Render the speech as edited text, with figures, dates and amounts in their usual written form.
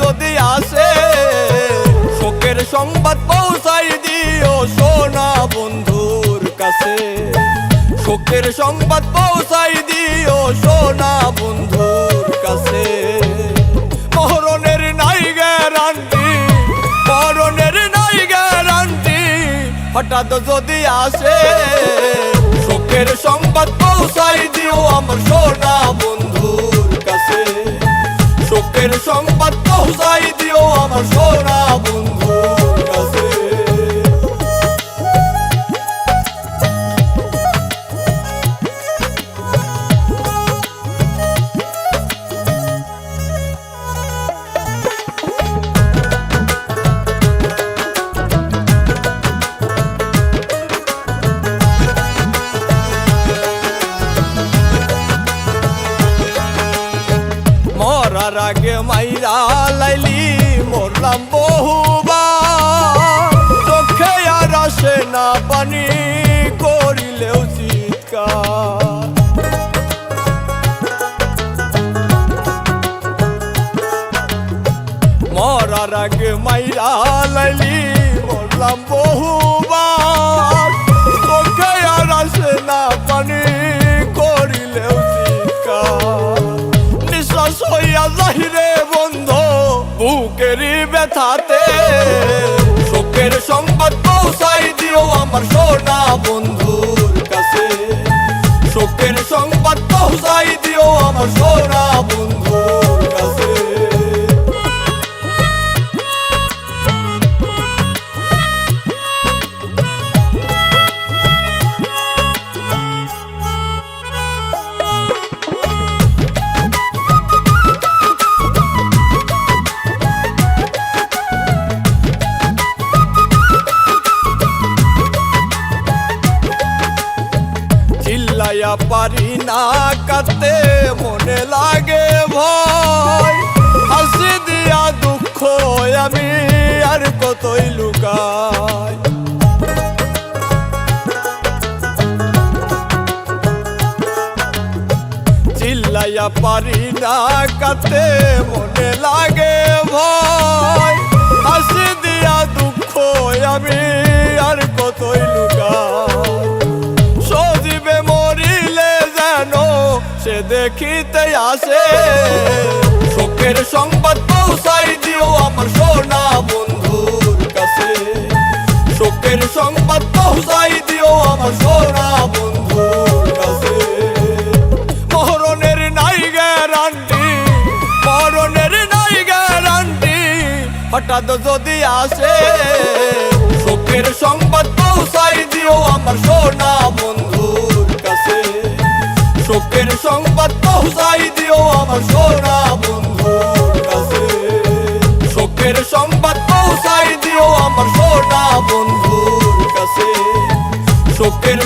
যদি আসে শোকের সংবাদ পৌঁছাই দিও সোনা বন্ধুর কাছে। শোকের সংবাদ পৌঁছাই দিও সোনা বন্ধুর কাছে। মরণের নাই গ্যারান্টি, মরণের নাই গ্যারান্টি, হঠাৎ যদি আসে শোকের সংবাদ পৌঁছাই দিও আমার সোনা বন্ধুর কাছে। শোকের সংবাদ পৌঁছাই দিও আমার সোনা বন্ধুর কাছে। মরার আগে মাইরা লাইলি মরলাম বহুবার, চোখে আর আসে না পানি করিলেও চিৎকার। মরার আগে মাইরা লাইলি মরলাম বহুবার, চোখে আর আসে না পানি করিলেও চিৎকার। নিঃশ্বাস হইয়া যাহিরে বন্ধ বুকেরই ব্যথাতে, শোকের সংবাদ পৌঁছাই দিও আমার সোনা বন্ধুর কাছে। শোকের সংবাদ পৌঁছাই দিও আমার সোনা বন্ধুর কাছে। চিল্লাইয়া পারি না কাঁদতে মনে লাগে ভয়, হাসি দিয়া দুঃখ আমি আর কতই লুকাই। চিল্লাইয়া পারি না কাঁদতে মনে লাগে ভয়, হাসি দিয়া দুঃখ আমি আর কতই লুকাই। সজীবে মরিলে যেন সে দেখিতে আসে, শোকের সংবাদ পৌঁছাই দিও আমার সোনা বন্ধুর কাছে। শোকের সংবাদ পৌঁছাই দিও আমার সোনা বন্ধুর কাছে। মরণের নাই গ্যারান্টি, মরণের নাই গ্যারান্টি, হঠাৎ যদি আসে শোকের সংবাদ পৌঁছাই দিও আমার সোনা বন্ধুর কাছে। শোকের সংবাদ পৌঁছাই দিও আমার সোনা বন্ধুর কাছে। শোকের সংবাদ পৌঁছাই দিও আমার সোনা বন্ধুর কাছে। শোকের